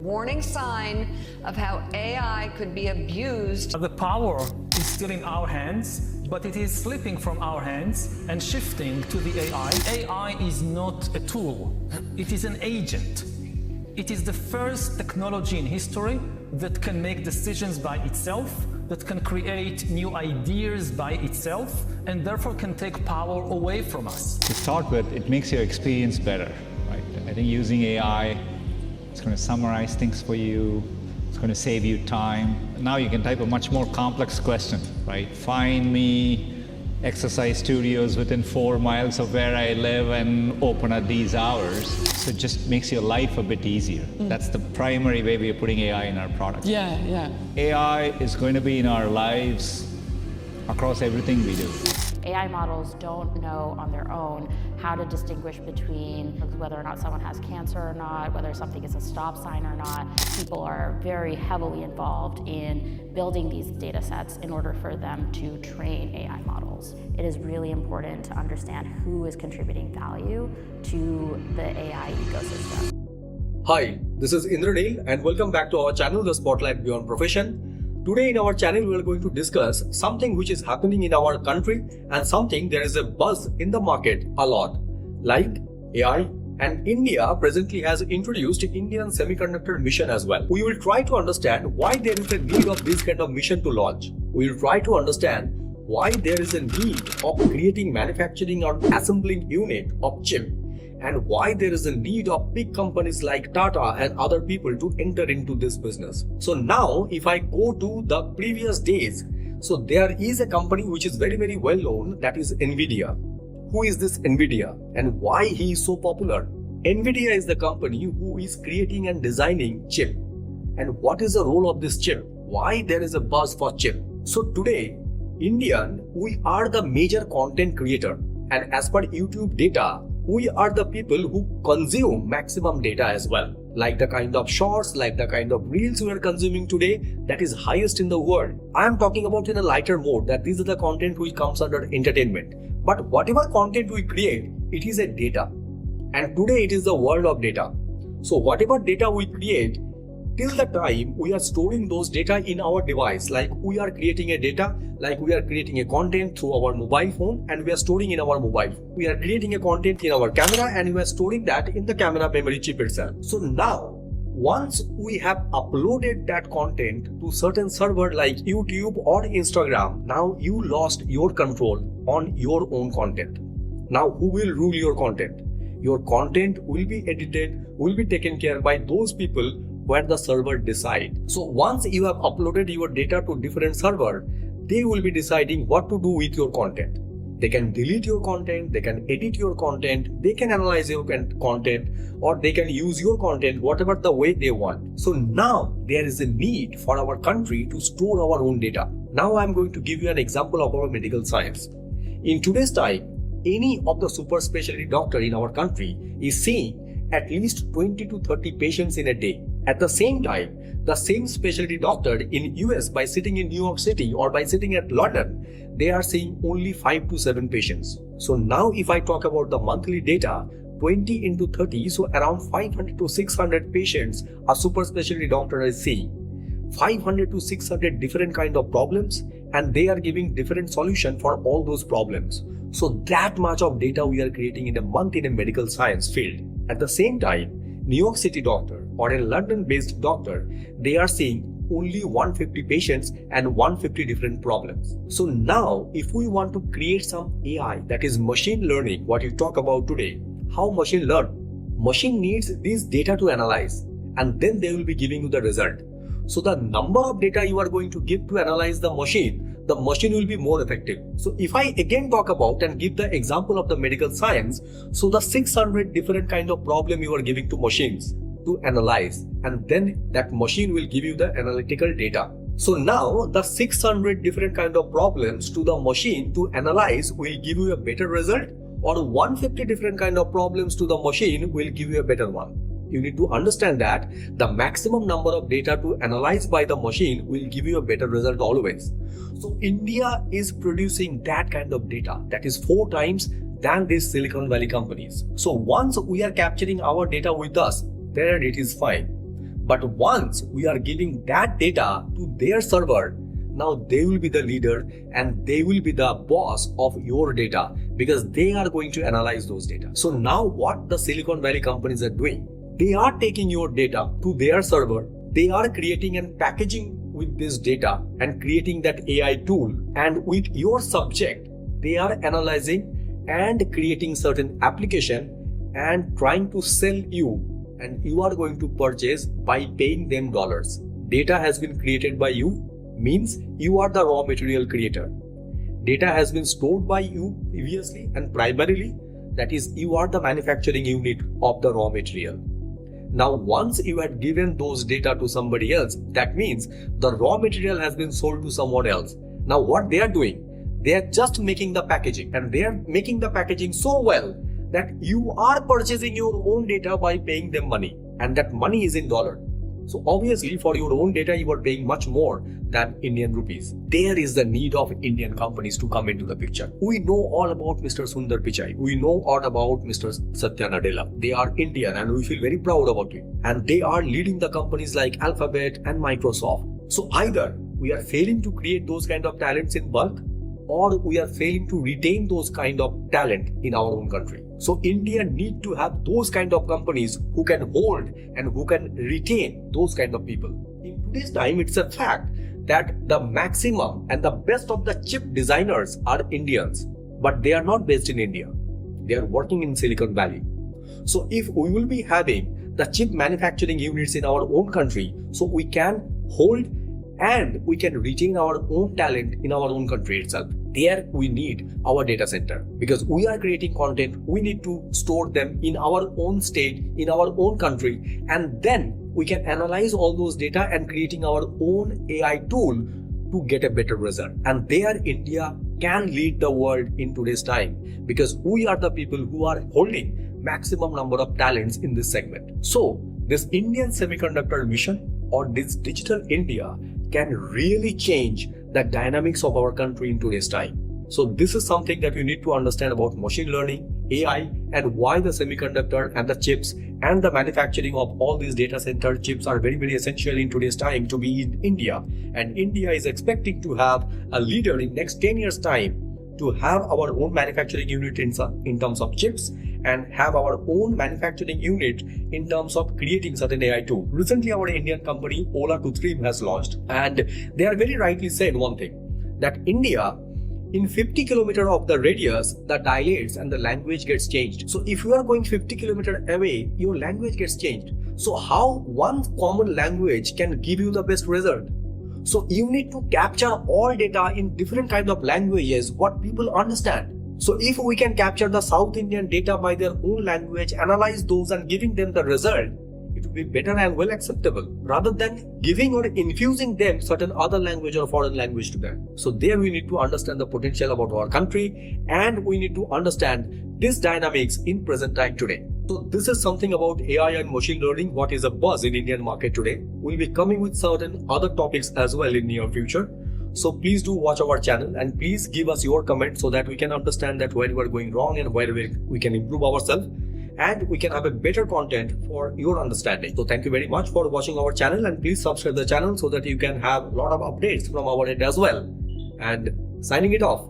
Warning sign of how AI could be abused. The power is still in our hands, but it is slipping from our hands and shifting to the AI. AI is not a tool, it is an agent. It is the first technology in history that can make decisions by itself, that can create new ideas by itself, and therefore can take power away from us. To start with, it makes your experience better, right? I think using AI, it's going to summarize things for you, it's going to save you time. Now you can type a much more complex question, right? Find me exercise studios within 4 miles of where I live and open at these hours. So it just makes your life a bit easier. That's the primary way we are putting AI in our products. Yeah. AI is going to be in our lives across everything we do. AI models don't know on their own how to distinguish between whether or not someone has cancer or not, whether something is a stop sign or not. People are very heavily involved in building these data sets in order for them to train AI models. It is really important to understand who is contributing value to the AI ecosystem. Hi, this is Indranil and welcome back to our channel, The Spotlight Beyond Profession. Today in our channel, we are going to discuss something which is happening in our country and something there is a buzz in the market a lot, like AI. And India presently has introduced Indian Semiconductor Mission as well. We will try to understand why there is a need of this kind of mission to launch. We will try to understand why there is a need of creating manufacturing or assembling unit of chip, and why there is a need of big companies like Tata and other people to enter into this business. So now if I go to the previous days, so there is a company which is very well known, that is Nvidia. Who is this Nvidia and why he is so popular? Nvidia is the company who is creating and designing chip. And what is the role of this chip? Why there is a buzz for chip? So today, Indian, we are the major content creator, and as per YouTube data, we are the people who consume maximum data as well. Like the kind of shorts, like the kind of reels we are consuming today, that is highest in the world. I am talking about in a lighter mode, that these are the content which comes under entertainment. But whatever content we create, it is a data. And today it is the world of data. So whatever data we create, till the time we are storing those data in our device, like we are creating a data, like we are creating a content through our mobile phone and we are storing in our mobile phone. We are creating a content in our camera and we are storing that in the camera memory chip itself. So now, once we have uploaded that content to certain server like YouTube or Instagram, now you lost your control on your own content. Now who will rule your content? Your content will be edited, will be taken care by those people where the server decide. So once you have uploaded your data to different server, they will be deciding what to do with your content. They can delete your content, they can edit your content, they can analyze your content, or they can use your content whatever the way they want. So now there is a need for our country to store our own data. Now I'm going to give you an example of our medical science. In today's time, any of the super specialty doctor in our country is seeing at least 20 to 30 patients in a day. At the same time, the same specialty doctor in US, by sitting in New York City or by sitting at London, they are seeing only 5 to 7 patients. So now if I talk about the monthly data, 20 into 30, so around 500 to 600 patients a super specialty doctor is seeing. 500 to 600 different kind of problems, and they are giving different solution for all those problems. So that much of data we are creating in a month in a medical science field. At the same time, New York City doctor or a London-based doctor, they are seeing only 150 patients and 150 different problems. So now, if we want to create some AI, that is machine learning, what you talk about today, how machine learn? Machine needs this data to analyze, and then they will be giving you the result. So the number of data you are going to give to analyze the machine will be more effective. So if I again talk about and give the example of the medical science, so the 600 different kind of problem you are giving to machines to analyze, and then that machine will give you the analytical data. So now the 600 different kind of problems to the machine to analyze will give you a better result, or 150 different kind of problems to the machine will give you a better one. You need to understand that the maximum number of data to analyze by the machine will give you a better result always. So India is producing that kind of data, that is 4 times than these Silicon Valley companies. So once we are capturing our data with us, there it is fine. But once we are giving that data to their server, now they will be the leader and they will be the boss of your data because they are going to analyze those data. So now what the Silicon Valley companies are doing, they are taking your data to their server. They are creating and packaging with this data and creating that AI tool. And with your subject, they are analyzing and creating certain application and trying to sell you, and you are going to purchase by paying them dollars. Data has been created by you means you are the raw material creator. Data has been stored by you previously and primarily, that is, you are the manufacturing unit of the raw material. Now, once you had given those data to somebody else, that means the raw material has been sold to someone else. Now, what they are doing, they are just making the packaging, and they are making the packaging so well that you are purchasing your own data by paying them money, and that money is in dollar. So obviously for your own data, you are paying much more than Indian rupees. There is the need of Indian companies to come into the picture. We know all about Mr. Sundar Pichai. We know all about Mr. Satya Nadella. They are Indian and we feel very proud about it. And they are leading the companies like Alphabet and Microsoft. So either we are failing to create those kind of talents in bulk, or we are failing to retain those kind of talent in our own country. So India need to have those kind of companies who can hold and who can retain those kind of people. In today's time, it's a fact that the maximum and the best of the chip designers are Indians, but they are not based in India. They are working in Silicon Valley. So if we will be having the chip manufacturing units in our own country, so we can hold and we can retain our own talent in our own country itself. There we need our data center because we are creating content. We need to store them in our own state, in our own country, and then we can analyze all those data and creating our own AI tool to get a better result. And there India can lead the world in today's time because we are the people who are holding maximum number of talents in this segment. So this Indian Semiconductor Mission or this Digital India can really change the dynamics of our country in today's time. So this is something that you need to understand about machine learning, AI, and why the semiconductor and the chips and the manufacturing of all these data center chips are very, very essential in today's time to be in India. And India is expecting to have a leader in next 10 years time to have our own manufacturing unit in terms of chips and have our own manufacturing unit in terms of creating certain AI tool. Recently, our Indian company Ola Kutrim has launched, and they are very rightly said one thing, that India, in 50 kilometers of the radius, the dialects and the language gets changed. So if you are going 50 kilometers away, your language gets changed. So how one common language can give you the best result? So you need to capture all data in different kinds of languages, what people understand. So if we can capture the South Indian data by their own language, analyze those and giving them the result, it will be better and well acceptable rather than giving or infusing them certain other language or foreign language to them. So there we need to understand the potential about our country and we need to understand this dynamics in present time today. So this is something about AI and machine learning, what is a buzz in Indian market today. We'll be coming with certain other topics as well in near future. So please do watch our channel and please give us your comments so that we can understand that where we are going wrong and where we can improve ourselves and we can have a better content for your understanding. So thank you very much for watching our channel and please subscribe the channel so that you can have a lot of updates from our end as well. And signing it off.